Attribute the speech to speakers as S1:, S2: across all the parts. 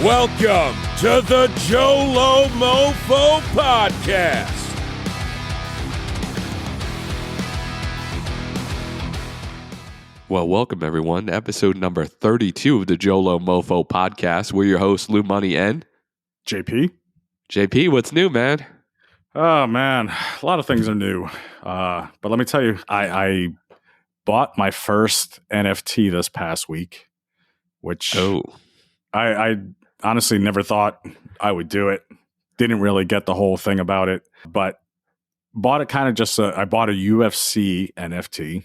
S1: Welcome to the JoLo MoFo podcast.
S2: Well, welcome everyone to episode number 32 of the JoLo MoFo podcast. We're your hosts, Lou Money and
S3: JP.
S2: JP, what's new, man?
S3: Oh man, a lot of things are new. But let me tell you, I bought my first NFT this past week, which I honestly never thought I would do it. Didn't really get the whole thing about it, but bought it kind of just. I bought a UFC NFT.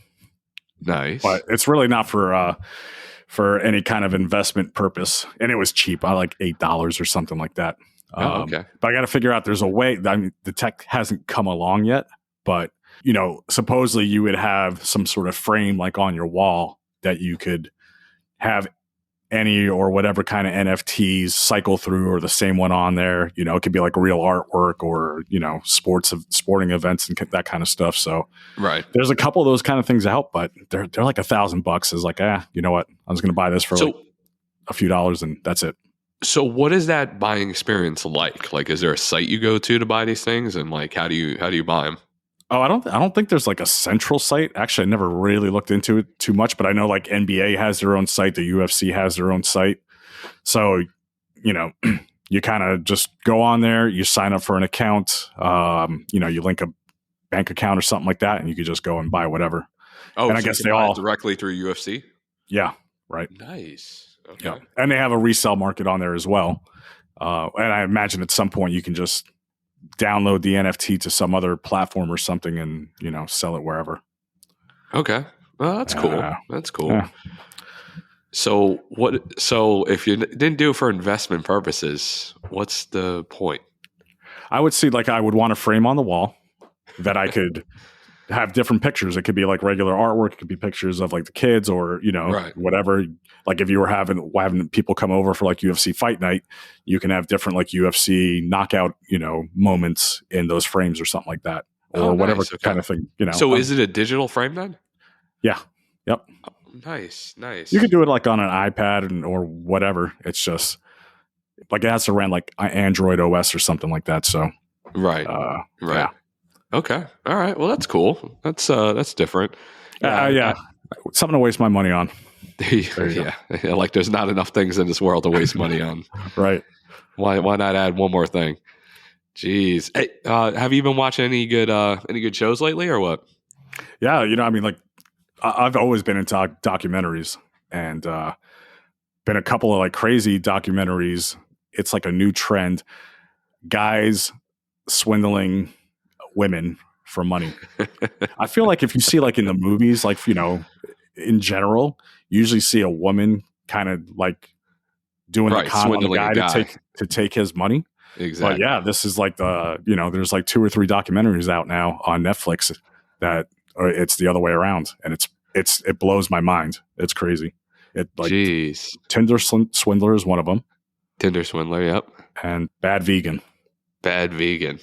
S2: Nice,
S3: but it's really not for any kind of investment purpose, and it was cheap. I like $8 or something like that.
S2: Okay.
S3: But I got to figure out there's a way. I mean, the tech hasn't come along yet, but supposedly you would have some sort of frame like on your wall that you could have any or whatever kind of NFTs cycle through, or the same one on there. It could be like real artwork or sporting events and that kind of stuff. So
S2: right,
S3: there's a couple of those kind of things out, but they're like $1,000. Is like, you know what? I was going to buy this for like a few dollars, and that's it.
S2: So what is that buying experience like? Like, is there a site you go to buy these things, and like, how do you buy them?
S3: Oh, I don't think there's like a central site. Actually, I never really looked into it too much, but I know like NBA has their own site, the UFC has their own site. So, you kind of just go on there, you sign up for an account, you link a bank account or something like that, and you could just go and buy whatever.
S2: Oh,
S3: and
S2: so
S3: I guess
S2: you
S3: they
S2: can buy
S3: all
S2: it directly through UFC.
S3: Yeah, right.
S2: Nice. Okay.
S3: Yeah, and they have a resale market on there as well. And I imagine at some point you can just download the NFT to some other platform or something and, sell it wherever.
S2: Okay. Well, that's cool. That's cool.
S3: Yeah.
S2: So if you didn't do it for investment purposes, what's the point?
S3: I would see, like, I would want a frame on the wall that I could have different pictures. It could be like regular artwork. It could be pictures of like the kids or,
S2: Right.
S3: whatever. Like if you were having people come over for like UFC fight night, you can have different like UFC knockout, moments in those frames or something like that, or whatever kind of thing,
S2: So is it a digital frame then?
S3: Yeah. Yep.
S2: Oh, nice.
S3: You could do it like on an iPad or whatever. It's just like it has to run like Android OS or something like that. So
S2: right.
S3: Right.
S2: Yeah. Okay. All right. Well, that's cool. That's different.
S3: Yeah. Something to waste my money on.
S2: Yeah. Like there's not enough things in this world to waste money on.
S3: Right.
S2: Why not add one more thing? Jeez. Hey, have you been watching any good shows lately or what?
S3: Yeah. Like I've always been into documentaries, and been a couple of like crazy documentaries. It's like a new trend. Guys swindling women for money. I feel like if you see like in the movies, like, in general, you usually see a woman kind of like doing the con on the guy to take his money.
S2: Exactly.
S3: But yeah, this is like there's like 2 or 3 documentaries out now on Netflix that it's the other way around, and it blows my mind. It's crazy.
S2: Jeez.
S3: Tinder Swindler is one of them.
S2: Tinder Swindler, yep.
S3: And Bad Vegan.
S2: Bad Vegan.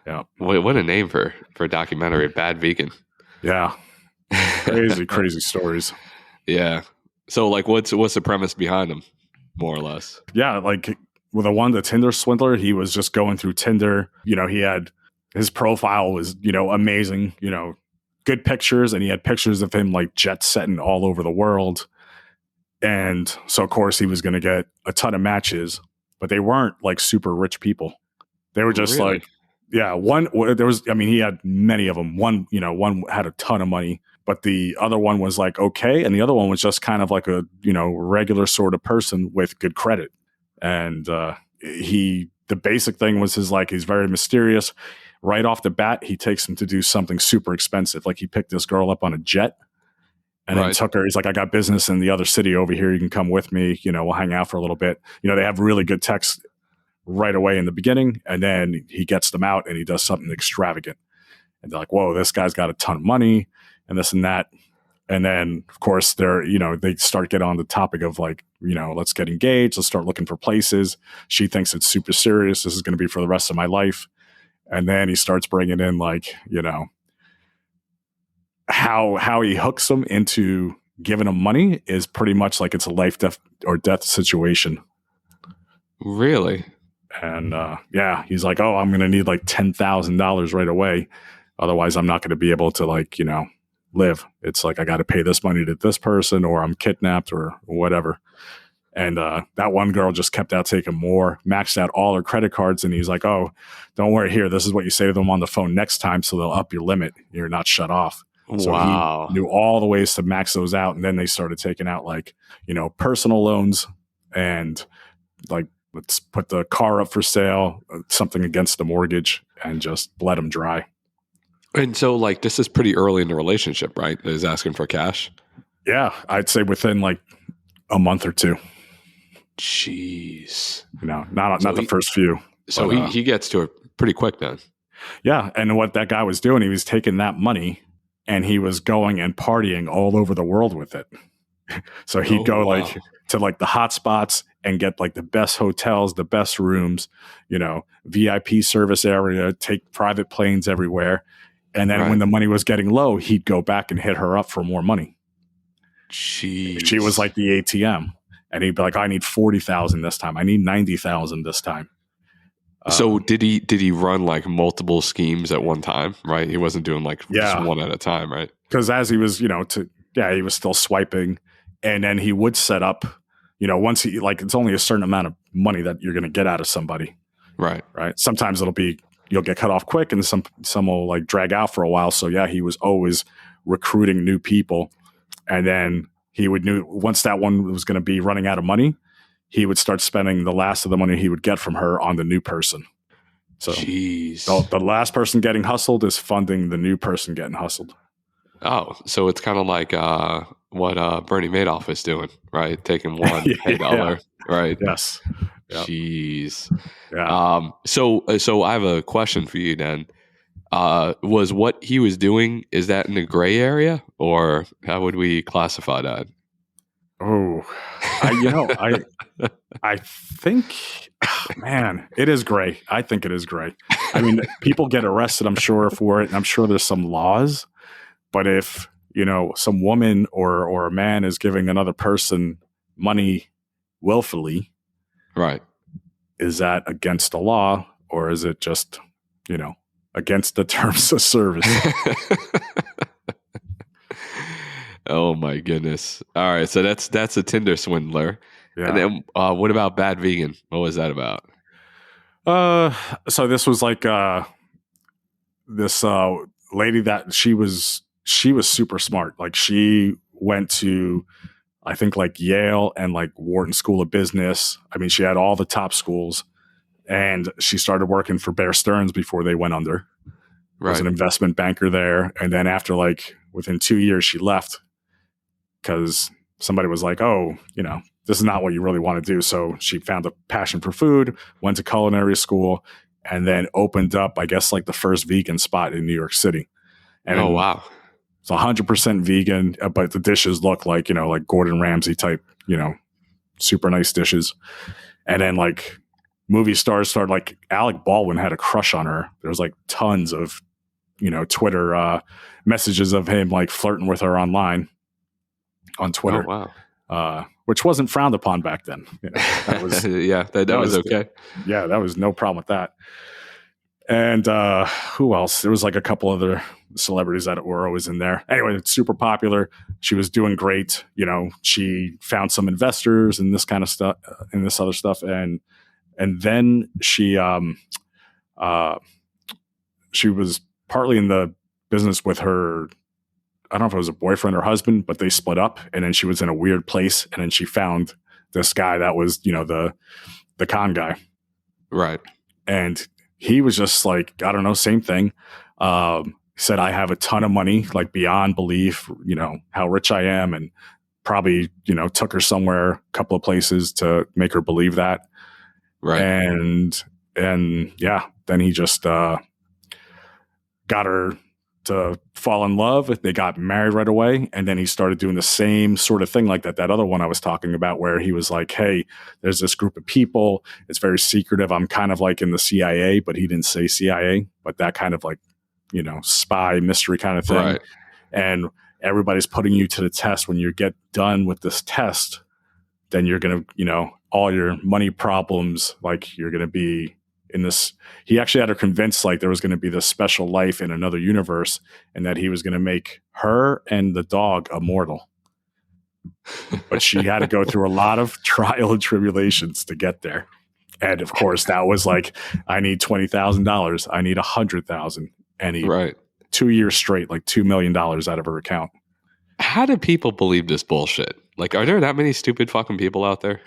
S3: Yeah.
S2: What a name for a documentary, Bad Vegan.
S3: Yeah. Crazy stories.
S2: Yeah. So like what's the premise behind them, more or less?
S3: Yeah, like with the Tinder Swindler, he was just going through Tinder. He had his profile was, amazing, good pictures, and he had pictures of him like jet setting all over the world. And so of course he was going to get a ton of matches, but they weren't like super rich people. They were just
S2: really?
S3: like, yeah, he had many of them. One had a ton of money, but the other one was like, okay. And the other one was just kind of like a, regular sort of person with good credit. And the basic thing was he's very mysterious. Right off the bat, he takes him to do something super expensive. Like he picked this girl up on a jet and then took her. He's like, I got business in the other city over here. You can come with me. We'll hang out for a little bit. They have really good text right away in the beginning, and then he gets them out and he does something extravagant. And they're like, whoa, this guy's got a ton of money and this and that. And then, of course, they start getting on the topic of like, let's get engaged. Let's start looking for places. She thinks it's super serious. This is going to be for the rest of my life. And then he starts bringing in like, how he hooks them into giving them money is pretty much like it's a life or death situation.
S2: Really?
S3: And yeah, he's like, oh, I'm going to need like $10,000 right away. Otherwise, I'm not going to be able to like, live. It's like I got to pay this money to this person or I'm kidnapped or whatever. And that one girl just kept out taking more, maxed out all her credit cards. And he's like, oh, don't worry here. This is what you say to them on the phone next time. So they'll up your limit. You're not shut off. So he
S2: Wow.
S3: knew all the ways to max those out. And then they started taking out like, personal loans and like, let's put the car up for sale, something against the mortgage, and just let them dry.
S2: And so, like, this is pretty early in the relationship, right? He's asking for cash.
S3: Yeah, I'd say within like a month or two.
S2: Jeez.
S3: Not the first few.
S2: So
S3: but,
S2: he gets to it pretty quick then.
S3: Yeah, and what that guy was doing, he was taking that money and he was going and partying all over the world with it. So he'd go like to like the hot spots and get like the best hotels, the best rooms, VIP service area, take private planes everywhere. And then when the money was getting low, he'd go back and hit her up for more money.
S2: Jeez.
S3: She was like the ATM. And he'd be like, I need 40,000 this time. I need 90,000 this time.
S2: So did he run like multiple schemes at one time, right? He wasn't doing like just one at a time, right?
S3: Because as he was, he was still swiping. And then he would set up, once he like, it's only a certain amount of money that you're going to get out of somebody.
S2: Right.
S3: Right. Sometimes you'll get cut off quick and some will like drag out for a while. So yeah, he was always recruiting new people. And then he would once that one was going to be running out of money, he would start spending the last of the money he would get from her on the new person. So the last person getting hustled is funding the new person getting hustled.
S2: Oh, so it's kind of like what Bernie Madoff is doing, right? Taking one $1 right?
S3: Yes. Yep.
S2: Jeez.
S3: Yeah.
S2: So I have a question for you then. Was what he was doing, is that in the gray area, or how would we classify that?
S3: Oh, I think, man, it is gray. I think it is gray. I mean, people get arrested, I'm sure, for it. And I'm sure there's some laws, but if, some woman or a man is giving another person money willfully,
S2: right?
S3: Is that against the law, or is it just, against the terms of service?
S2: Oh my goodness! All right, so that's a Tinder swindler.
S3: Yeah.
S2: And then what about Bad Vegan? What was that about?
S3: So this was like this lady that she was super smart. Like she went to, I think, like Yale and like Wharton School of Business. I mean, she had all the top schools, and she started working for Bear Stearns before they went under.
S2: Right.
S3: Was an investment banker there, and then after like within 2 years, she left because somebody was like, "Oh, this is not what you really want to do." So she found a passion for food, went to culinary school, and then opened up, I guess, like the first vegan spot in New York City. And
S2: wow.
S3: It's 100% vegan, but the dishes look like, like Gordon Ramsay type, super nice dishes. And then like movie stars started, like Alec Baldwin had a crush on her. There was like tons of, Twitter messages of him like flirting with her online on Twitter.
S2: Oh, wow.
S3: Which wasn't frowned upon back then. That was,
S2: that was okay.
S3: Yeah, that was no problem with that. And who else? There was like a couple other celebrities that were always in there. Anyway, it's super popular. She was doing great. She found some investors and this kind of stuff and this other stuff. And then she was partly in the business with her. I don't know if it was a boyfriend or husband, but they split up, and then she was in a weird place. And then she found this guy that was, the con guy.
S2: Right.
S3: And he was just like, I don't know, same thing. Said, I have a ton of money, like beyond belief, how rich I am. And probably, took her somewhere, a couple of places to make her believe that.
S2: Right.
S3: And yeah, then he just got her to fall in love. They got married right away. And then he started doing the same sort of thing like that other one I was talking about, where he was like, hey, there's this group of people. It's very secretive. I'm kind of like in the CIA, but he didn't say CIA, but that kind of like, spy mystery kind of thing.
S2: Right.
S3: And everybody's putting you to the test. When you get done with this test, then you're going to, all your money problems, like you're going to be in this. He actually had her convinced like there was going to be this special life in another universe and that he was going to make her and the dog immortal. But she had to go through a lot of trial and tribulations to get there. And of course, that was like, I need $20,000. I need $100,000. And he,
S2: Right.
S3: 2 years straight, like $2 million out of her account.
S2: How do people believe this bullshit? Like, are there that many stupid fucking people out there?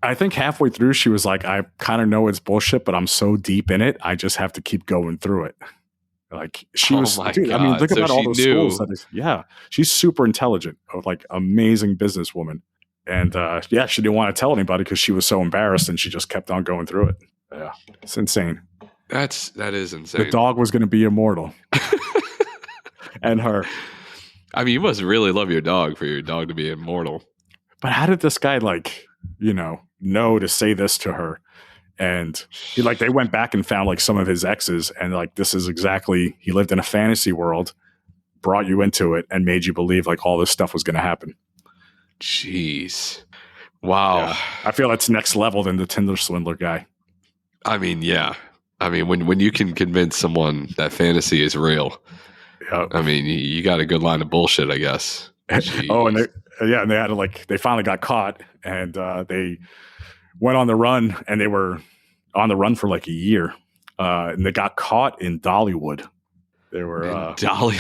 S3: I think halfway through, she was like, I kind of know it's bullshit, but I'm so deep in it. I just have to keep going through it. Like she
S2: Oh
S3: was,
S2: my
S3: dude, I mean,
S2: God.
S3: look
S2: So
S3: about all
S2: she
S3: those
S2: knew.
S3: schools. She's super intelligent, like amazing businesswoman. And she didn't want to tell anybody because she was so embarrassed and she just kept on going through it. Yeah, it's insane.
S2: That is insane.
S3: The dog was going to be immortal. And her.
S2: I mean, you must really love your dog for your dog to be immortal.
S3: But how did this guy know to say this to her? And they went back and found like some of his exes and like, this is exactly, he lived in a fantasy world, brought you into it and made you believe like all this stuff was going to happen.
S2: Jeez. Wow.
S3: Yeah. I feel that's next level than the Tinder swindler guy.
S2: I mean, yeah. I mean, when you can convince someone that fantasy is real, I mean, you got a good line of bullshit, I guess.
S3: Oh, and they had to they finally got caught and they went on the run and they were on the run for like a year. And they got caught in Dollywood. They were
S2: Dolly.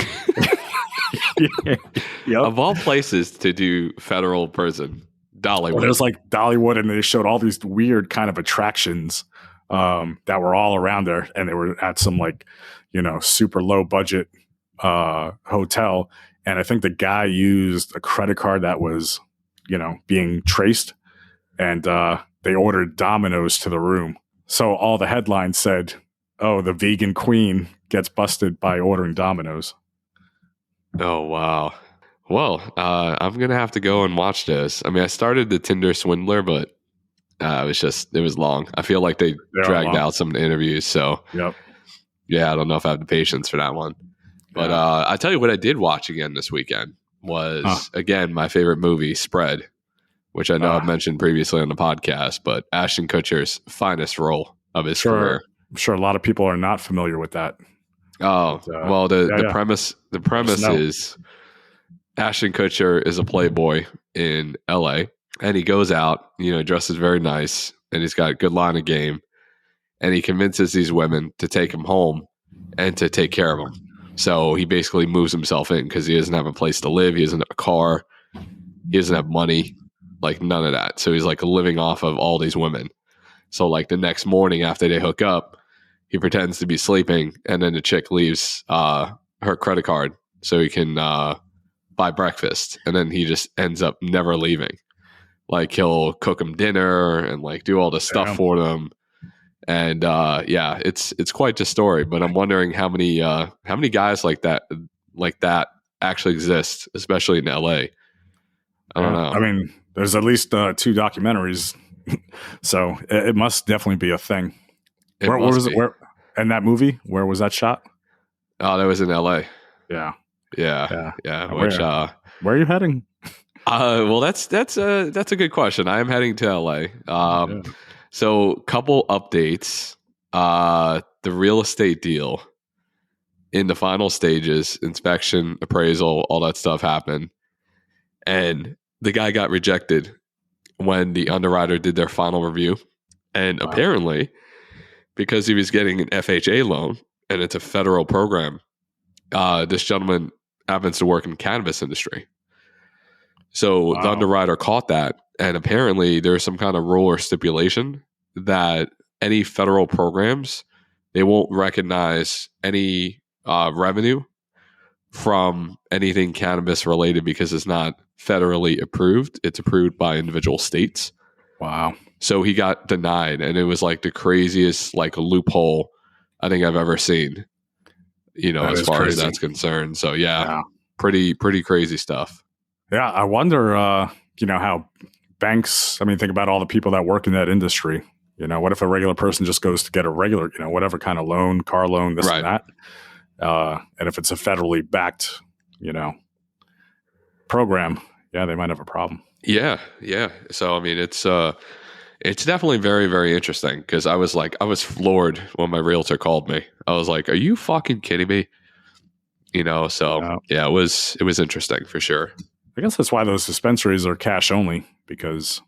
S3: Yep.
S2: Of all places to do federal prison, Dollywood.
S3: Well, there's like Dollywood, and they showed all these weird kind of attractions that were all around there, and they were at some super low budget hotel. And I think the guy used a credit card that was, being traced, and they ordered Domino's to the room. So all the headlines said, "Oh, the vegan queen gets busted by ordering Domino's."
S2: Oh, wow. Well, I'm going to have to go and watch this. I mean, I started the Tinder Swindler, but it was long. I feel like they dragged out some interviews. So,
S3: yep.
S2: Yeah, I don't know if I have the patience for that one. But I tell you what I did watch again this weekend was, again, my favorite movie, Spread, which I know I've mentioned previously on the podcast, but Ashton Kutcher's finest role of his career.
S3: I'm sure a lot of people are not familiar with that.
S2: Oh, well, the premise is Ashton Kutcher is a playboy in LA and he goes out, dresses very nice and he's got a good line of game and he convinces these women to take him home and to take care of him. So he basically moves himself in because he doesn't have a place to live. He doesn't have a car. He doesn't have money, like none of that. So he's like living off of all these women. So like the next morning after they hook up, he pretends to be sleeping, and then the chick leaves her credit card so he can buy breakfast, and then he just ends up never leaving. Like he'll cook them dinner and like do all the stuff for them, and it's quite the story. But I'm wondering how many guys like that actually exist, especially in LA. I don't know.
S3: I mean, there's at least 2 documentaries, so it must definitely be a thing. Where was it? Where in that movie? Where was that shot?
S2: Oh, that was in LA.
S3: Yeah.
S2: Which
S3: where are you heading?
S2: Well, that's a good question. I am heading to LA. So couple updates. The real estate deal in the final stages, inspection, appraisal, all that stuff happened, and the guy got rejected when the underwriter did their final review, and apparently, because he was getting an FHA loan and it's a federal program, this gentleman happens to work in the cannabis industry. So the underwriter caught that, and apparently there's some kind of rule or stipulation that any federal programs, they won't recognize any revenue from anything cannabis related because it's not federally approved. It's approved by individual states.
S3: Wow. So
S2: he got denied, and it was like the craziest loophole I think I've ever seen, as far as that's concerned. So pretty crazy stuff.
S3: Yeah. I wonder, how banks, think about all the people that work in that industry. What if a regular person just goes to get a regular, whatever kind of loan, car loan, this and that. And if it's a federally backed, program, they might have a problem.
S2: Yeah. So I mean, it's definitely very, very interesting because I was floored when my realtor called me. I was like, "Are you fucking kidding me?" So yeah, it was interesting for sure.
S3: I guess that's why those dispensaries are cash only, because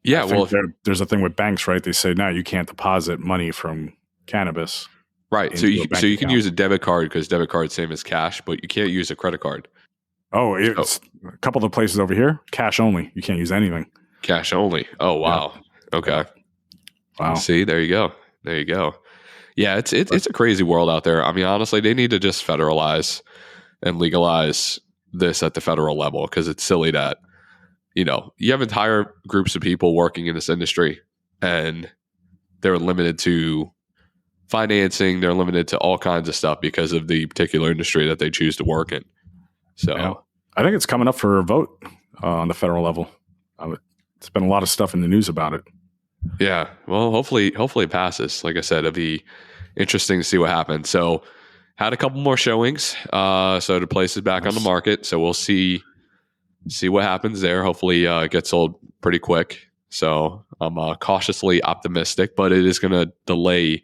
S3: there's a thing with banks, right? They say, no, you can't deposit money from cannabis.
S2: Right. So you can use a debit card because debit card same as cash, but you can't use a credit card.
S3: Oh, it's a couple of places over here, cash only. You can't use anything.
S2: Cash only. Oh, wow. Yeah. Okay.
S3: Wow.
S2: See, there you go. Yeah, it's a crazy world out there. I mean, honestly, they need to just federalize and legalize this at the federal level because it's silly that, you have entire groups of people working in this industry and they're limited to financing, they're limited to all kinds of stuff because of the particular industry that they choose to work in. So
S3: I think it's coming up for a vote on the federal level. It's been a lot of stuff in the news about it.
S2: Yeah. Well, hopefully it passes. Like I said, it'll be interesting to see what happens. So had a couple more showings. So the place is back on the market. So we'll see what happens there. Hopefully it gets sold pretty quick. So I'm cautiously optimistic, but it is going to delay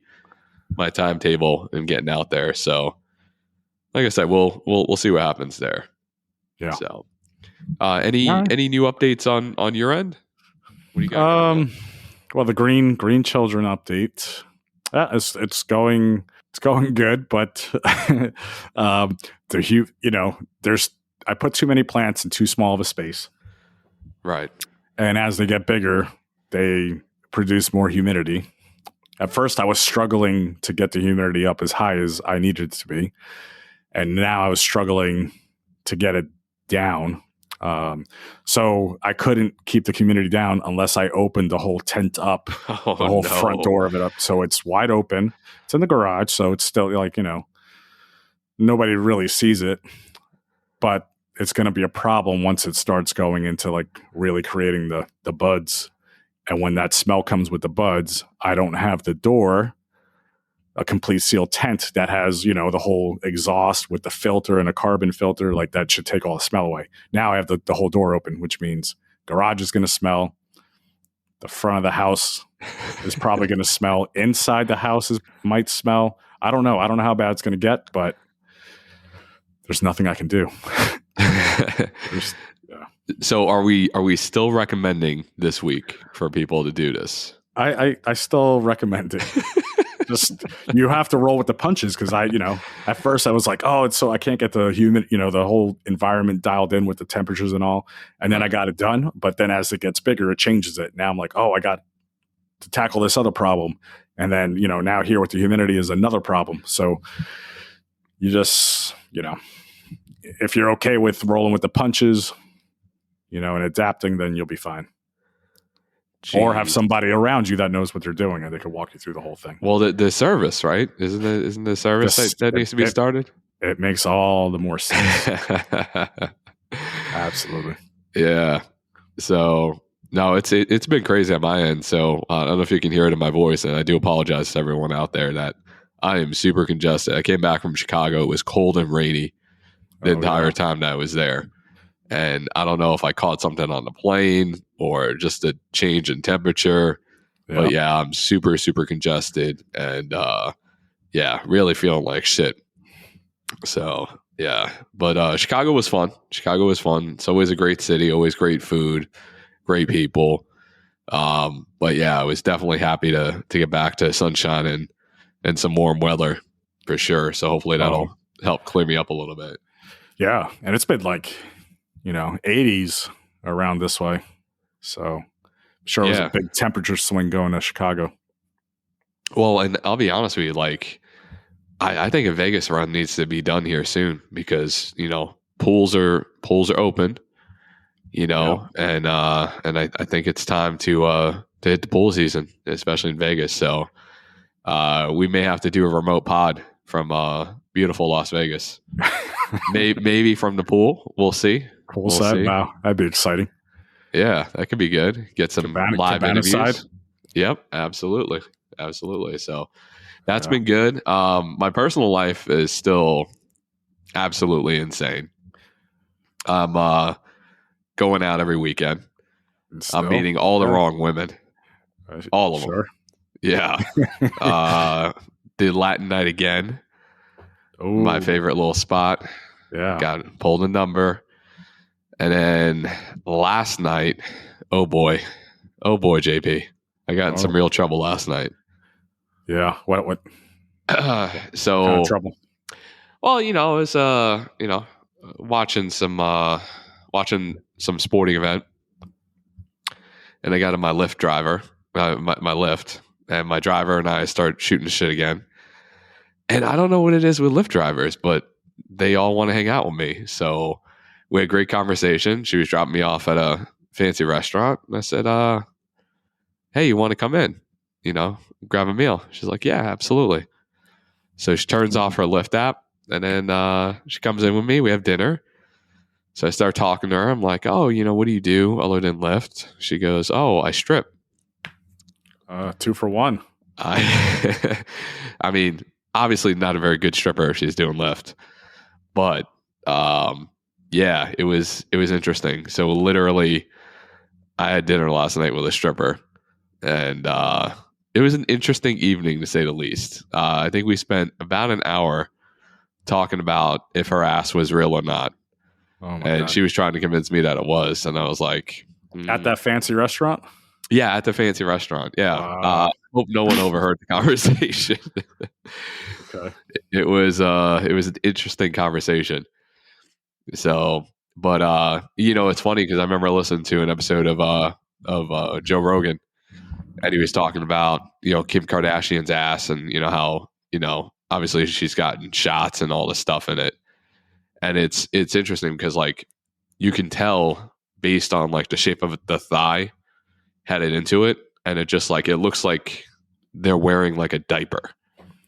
S2: my timetable in getting out there. So like I said, we'll see what happens there.
S3: Yeah.
S2: So any new updates on your end? What do you got?
S3: Well, the green children update. It's going good, but I put too many plants in too small of a space.
S2: Right.
S3: And as they get bigger, they produce more humidity. At first, I was struggling to get the humidity up as high as I needed it to be. And now I was struggling to get it down. So I couldn't keep the humidity down unless I opened the whole tent up, the whole front door of it up. So it's wide open. It's in the garage. So it's still nobody really sees it, but it's going to be a problem once it starts going into like really creating the buds. And when that smell comes with the buds, I don't have the door, a complete sealed tent that has, the whole exhaust with the filter and a carbon filter, like that should take all the smell away. Now I have the whole door open, which means garage is going to smell. The front of the house is probably going to smell. Inside the house might smell. I don't know. I don't know how bad it's going to get, but there's nothing I can do.
S2: So are we still recommending this week for people to do this?
S3: I still recommend it. Just you have to roll with the punches because at first I was like, oh, it's so I can't get the humid, the whole environment dialed in with the temperatures and all. And then I got it done. But then as it gets bigger, it changes it. Now I'm like, oh, I got to tackle this other problem. And then, now here with the humidity is another problem. So you just, if you're okay with rolling with the punches, and adapting, then you'll be fine. Jeez. Or have somebody around you that knows what they're doing and they can walk you through the whole thing.
S2: Well, the service, right? Isn't the service that needs to be started?
S3: It makes all the more sense. Absolutely.
S2: Yeah. So no, it's been crazy on my end. So I don't know if you can hear it in my voice, and I do apologize to everyone out there that I am super congested. I came back from Chicago. It was cold and rainy the entire time that I was there. And I don't know if I caught something on the plane or just a change in temperature. Yeah. But yeah, I'm super, super congested and really feeling like shit. So yeah. But Chicago was fun. It's always a great city, always great food, great people. But yeah, I was definitely happy to get back to sunshine and some warm weather for sure. So hopefully that'll help clear me up a little bit.
S3: Yeah. And it's been like 80s around this way. So I'm sure it was a big temperature swing going to Chicago.
S2: Well, and I'll be honest with you, like I think a Vegas run needs to be done here soon because, pools are open, and I think it's time to hit the pool season, especially in Vegas. So we may have to do a remote pod from beautiful Las Vegas. Maybe from the pool. We'll see.
S3: Poolside? Wow, that'd be exciting.
S2: Yeah, that could be good. Get some live interviews. Side? Yep, absolutely. So that's been good. My personal life is still absolutely insane. I'm going out every weekend.
S3: Still,
S2: I'm meeting all the wrong women. All of them. Yeah. Did Latin night again. Ooh. My favorite little spot.
S3: Yeah.
S2: Pulled a number. And then last night, oh boy, JP, I got in some real trouble last night.
S3: Yeah. What?
S2: So
S3: what kind of trouble?
S2: Well, it was watching some sporting event, and I got in my Lyft driver, my Lyft, and my driver and I start shooting shit again. And I don't know what it is with Lyft drivers, but they all want to hang out with me. So we had a great conversation. She was dropping me off at a fancy restaurant. And I said, hey, you want to come in, grab a meal? She's like, yeah, absolutely. So she turns off her Lyft app, and then she comes in with me. We have dinner. So I start talking to her. I'm like, oh, what do you do other than Lyft? She goes, oh, I strip.
S3: 2 for 1.
S2: I mean, obviously not a very good stripper if she's doing Lyft. But yeah, it was interesting. So literally, I had dinner last night with a stripper, and it was an interesting evening to say the least. I think we spent about an hour talking about if her ass was real or not.
S3: Oh my God.
S2: She was trying to convince me that it was, and I was like,
S3: At that fancy restaurant?
S2: Yeah, at the fancy restaurant. Yeah. Hope no one overheard the conversation.
S3: Okay.
S2: It was an interesting conversation. So, but it's funny because I remember listening to an episode of Joe Rogan, and he was talking about Kim Kardashian's ass, and how obviously she's gotten shots and all this stuff in it, and it's interesting because like you can tell based on like the shape of the thigh headed into it, and it just like it looks like they're wearing like a diaper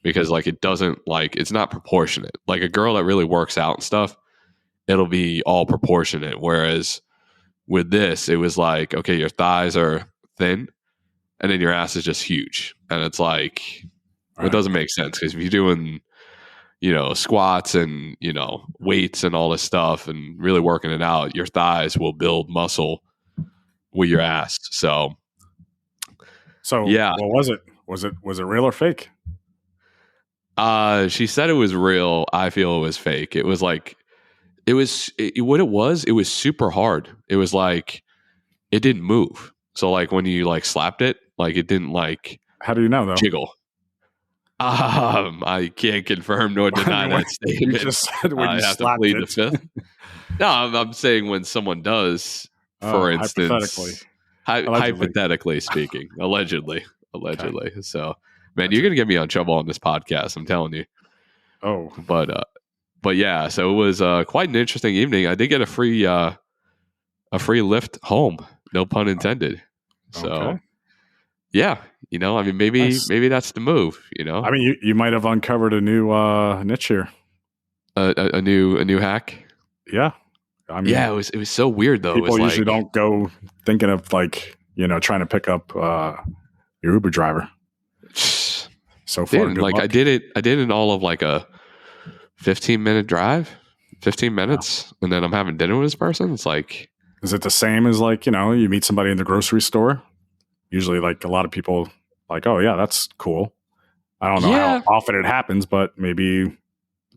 S2: because like it doesn't like it's not proportionate. Like a girl that really works out and stuff, it'll be all proportionate, whereas with this it was like, okay, your thighs are thin and then your ass is just huge, and it's like it doesn't make sense because if you're doing squats and weights and all this stuff and really working it out, your thighs will build muscle with your ass. So yeah,
S3: what was it? Was it real or fake?
S2: She said it was real. I feel it was fake. It was like it was super hard. It was like it didn't move. So like when you like slapped it, like it didn't like.
S3: How do you know though?
S2: Jiggle. I can't confirm nor deny that statement.
S3: You just said when you
S2: have to plead the fifth. No, I'm saying when someone does, for instance, hypothetically speaking, allegedly. Okay. So, man, you're gonna get me on trouble on this podcast. I'm telling you.
S3: Oh,
S2: but yeah. So it was quite an interesting evening. I did get a free lift home. No pun intended. So. Okay. Yeah, I mean, maybe that's the move.
S3: I mean, you might have uncovered a new niche here,
S2: a new hack.
S3: Yeah,
S2: I mean, yeah, it was so weird though.
S3: People usually don't go thinking of like trying to pick up your Uber driver. So far,
S2: like luck. I did it in all of like a 15-minute drive, 15 minutes, and then I'm having dinner with this person. It's like,
S3: is it the same as like you meet somebody in the grocery store? Usually, like a lot of people, like, oh yeah, that's cool. I don't know how often it happens, but maybe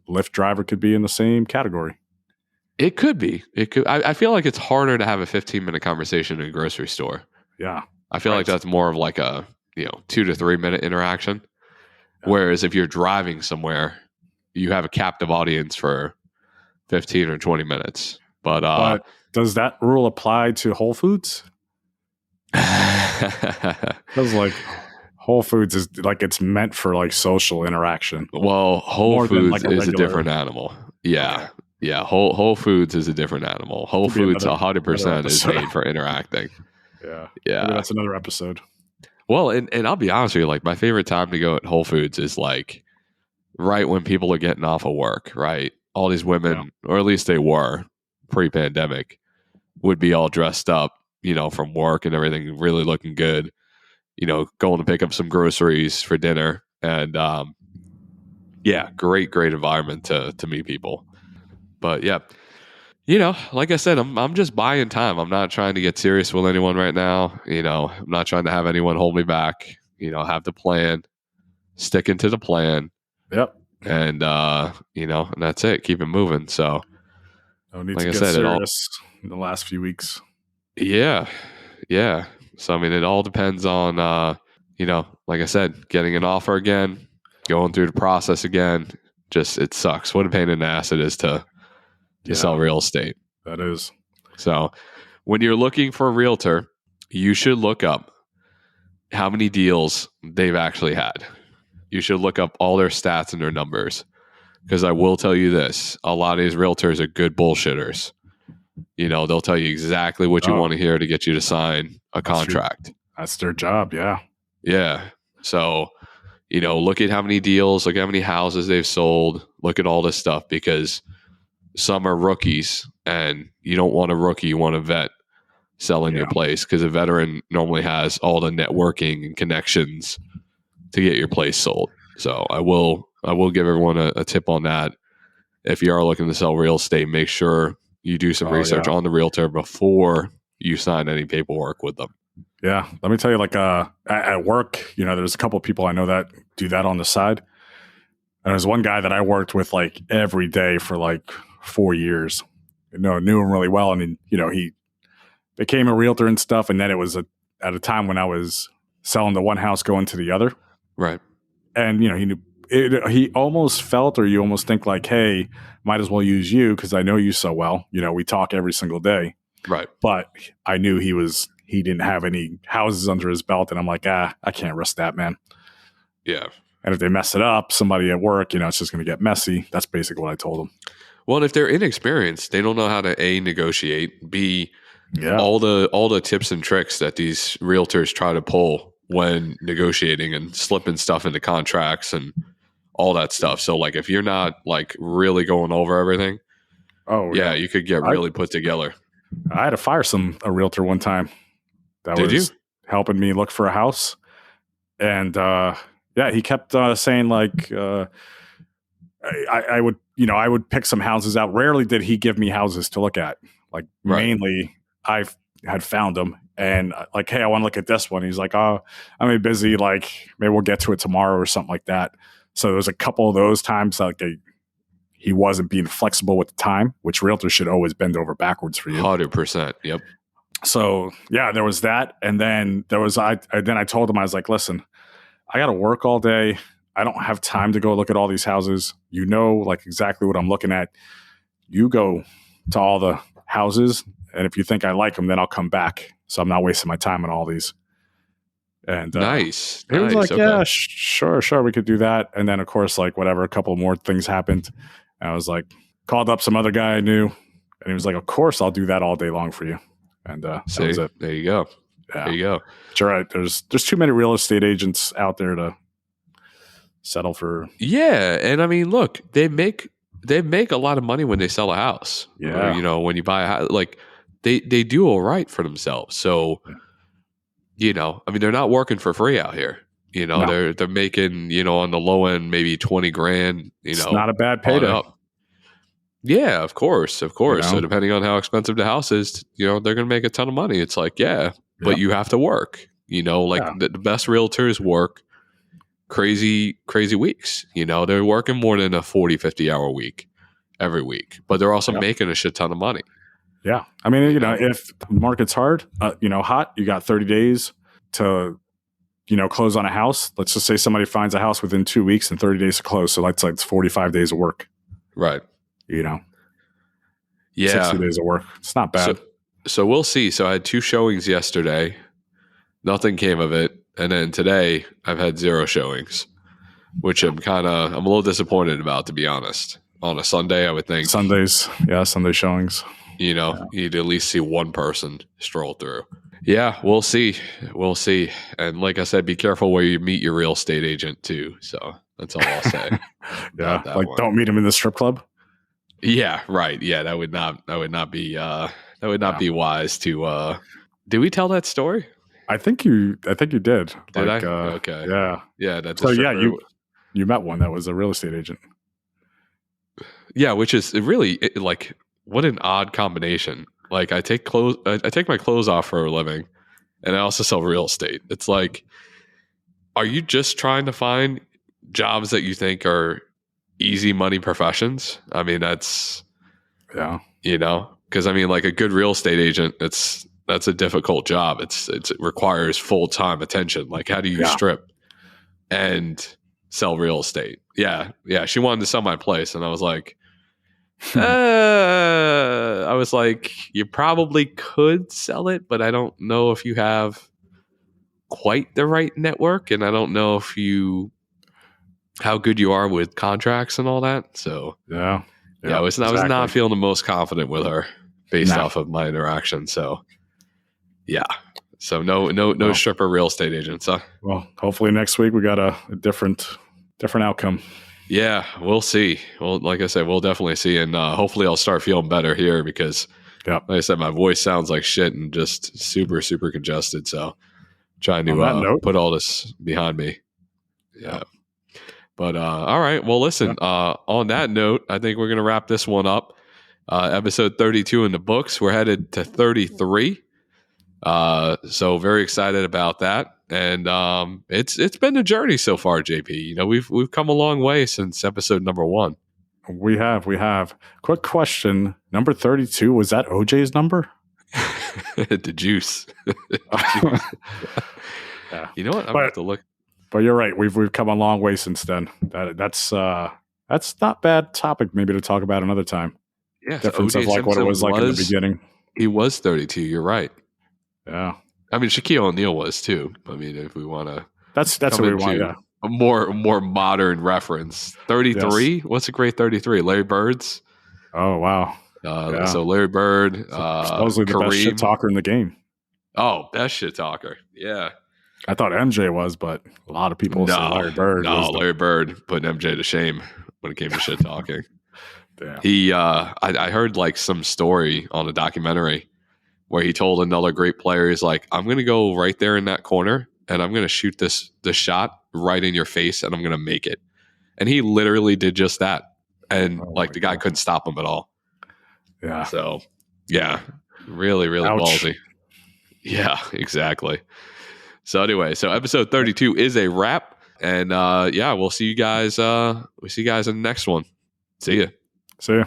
S3: Lyft driver could be in the same category.
S2: It could be. It could. I feel like it's harder to have a 15-minute conversation in a grocery store.
S3: Yeah,
S2: I feel like that's more of like a 2 to 3 minute interaction. Yeah. Whereas if you're driving somewhere, you have a captive audience for 15 or 20 minutes. But
S3: does that rule apply to Whole Foods? Because like Whole Foods is like it's meant for like social interaction.
S2: Well, Whole Foods is a different animal. Yeah. Okay. Yeah. Whole Foods is a different animal. Whole Foods 100% is made for interacting.
S3: Yeah.
S2: Yeah.
S3: Maybe that's another episode.
S2: Well, and I'll be honest with you, like my favorite time to go at Whole Foods is like right when people are getting off of work, right? All these women, or at least they were pre-pandemic, would be all dressed up, from work and everything, really looking good, going to pick up some groceries for dinner. And yeah, great environment to meet people. But yeah, like I said, I'm just buying time. I'm not trying to get serious with anyone right now. I'm not trying to have anyone hold me back. Have the plan, sticking to the plan.
S3: Yep.
S2: And and that's it. Keep it moving. So
S3: no need to get serious in the last few weeks.
S2: Yeah. So I mean, it all depends on like I said, getting an offer again, going through the process again. Just it sucks. What a pain in the ass it is to sell real estate.
S3: That is.
S2: So when you're looking for a realtor, you should look up how many deals they've actually had. You should look up all their stats and their numbers. Because I will tell you this, a lot of these realtors are good bullshitters. They'll tell you exactly what you want to hear to get you to sign a contract.
S3: That's their job, yeah.
S2: Yeah. So, look at how many deals, look at how many houses they've sold, look at all this stuff, because some are rookies and you don't want a rookie, you want a vet selling your place, because a veteran normally has all the networking and connections to get your place sold. So I will give everyone a tip on that. If you are looking to sell real estate, make sure you do some research on the realtor before you sign any paperwork with them.
S3: Yeah. Let me tell you, like at work, there's a couple of people I know that do that on the side. And there's one guy that I worked with like every day for like 4 years. Knew him really well. And he became a realtor and stuff. And then it was at a time when I was selling the one house going to the other.
S2: Right.
S3: And, he knew he almost felt, or you almost think like, hey, might as well use you because I know you so well. We talk every single day.
S2: Right.
S3: But I knew he didn't have any houses under his belt. And I'm like, I can't risk that, man.
S2: Yeah.
S3: And if they mess it up, somebody at work, it's just going to get messy. That's basically what I told them.
S2: Well, if they're inexperienced, they don't know how to A, negotiate, B, all the tips and tricks that these realtors try to pull when negotiating and slipping stuff into contracts and all that stuff. So like if you're not like really going over everything, you could get really put together.
S3: I had to fire a realtor one time that was helping me look for a house. And he kept saying like I would pick some houses out. Rarely did he give me houses to look at. Like mainly I had found them. And like, hey, I want to look at this one. He's like, oh, I'm busy. Like, maybe we'll get to it tomorrow or something like that. So there was a couple of those times like he wasn't being flexible with the time, which realtors should always bend over backwards for you.
S2: 100%. Yep.
S3: So there was that. And then I told him, I was like, listen, I got to work all day. I don't have time to go look at all these houses. Like exactly what I'm looking at. You go to all the houses. And if you think I like them, then I'll come back. So I'm not wasting my time on all these. And
S2: nice.
S3: He was like, yeah, sure, we could do that. And then, of course, like whatever, a couple more things happened. And I was like, called up some other guy I knew. And he was like, of course, I'll do that all day long for you. And that was it.
S2: There you go.
S3: Yeah.
S2: There you go.
S3: But you're right. There's too many real estate agents out there to settle for.
S2: Yeah. And I mean, look, they make a lot of money when they sell a house.
S3: Yeah.
S2: When you buy a house, like they do all right for themselves. So, I mean, they're not working for free out here. No. They're making, on the low end, maybe 20 grand,
S3: It's not a bad payday.
S2: Yeah, of course. So depending on how expensive the house is, they're going to make a ton of money. It's like, but you have to work, the best realtors work crazy weeks. They're working more than a 40, 50 hour week every week, but they're also making a shit ton of money.
S3: Yeah. I mean, if the market's hard, hot, you got 30 days to, close on a house. Let's just say somebody finds a house within 2 weeks and 30 days to close. So that's like 45 days of work.
S2: Right.
S3: 60 days of work. It's not bad.
S2: So we'll see. So I had 2 showings yesterday. Nothing came of it. And then today I've had 0 showings, which I'm a little disappointed about, to be honest. On a Sunday, I would think. Sunday
S3: showings.
S2: You'd at least see one person stroll through. Yeah, we'll see. And like I said, be careful where you meet your real estate agent too. So that's all I'll say.
S3: Don't meet him in the strip club.
S2: Yeah, right. Yeah, that would not be wise to. Did we tell that story?
S3: I think you did.
S2: Did I? Okay.
S3: Yeah.
S2: Yeah. That's
S3: so. Yeah, you met one that was a real estate agent.
S2: Yeah, which is really like what an odd combination. Like I take my clothes off for a living, and I also sell real estate. It's like, are you just trying to find jobs that you think are easy money professions? I mean, that's, because I mean, like a good real estate agent, that's a difficult job. It requires full-time attention. Like, how do you strip and sell real estate? Yeah. She wanted to sell my place, and I was like, you probably could sell it, but I don't know if you have quite the right network, and I don't know if how good you are with contracts and all that. So I was not feeling the most confident with her based off of my interaction. So no stripper real estate agents. Huh?
S3: Well, hopefully next week we got a different outcome.
S2: Yeah, we'll see. Well, like I said, we'll definitely see, and hopefully I'll start feeling better here because, like I said, my voice sounds like shit and just super, super congested. So trying to put all this behind me. Yeah. But all right. Well, listen, on that note, I think we're going to wrap this one up. Episode 32 in the books. We're headed to 33. So very excited about that. And it's been a journey so far, JP. You know, we've come a long way since episode number 1.
S3: We have. Quick question. Number 32, was that OJ's number?
S2: The juice.
S3: Yeah.
S2: You know what? I'm going to have to look.
S3: But you're right. We've come a long way since then. That's not bad topic maybe to talk about another time.
S2: Yeah.
S3: Difference of like what it was like in the beginning.
S2: He was 32. You're right.
S3: Yeah.
S2: I mean, Shaquille O'Neal was too. I mean, if we want to,
S3: that's what we want. Yeah.
S2: A more modern reference. 33. Yes. What's a great 33? Larry Bird's.
S3: Oh wow.
S2: So Larry Bird,
S3: supposedly the best shit talker in the game.
S2: Oh, best shit talker. Yeah.
S3: I thought MJ was, but a lot of people say Larry Bird.
S2: No, Larry Bird putting MJ to shame when it came to shit talking.
S3: Damn.
S2: He, I heard like some story on a documentary where he told another great player, he's like, I'm going to go right there in that corner and I'm going to shoot this shot right in your face and I'm going to make it. And he literally did just that. And the guy couldn't stop him at all.
S3: Yeah.
S2: So, yeah, really, really ballsy. Yeah, exactly. So anyway, episode 32 is a wrap. And we'll see you guys. In the next one. See ya.
S3: See ya.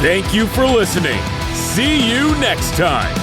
S1: Thank you for listening. See you next time.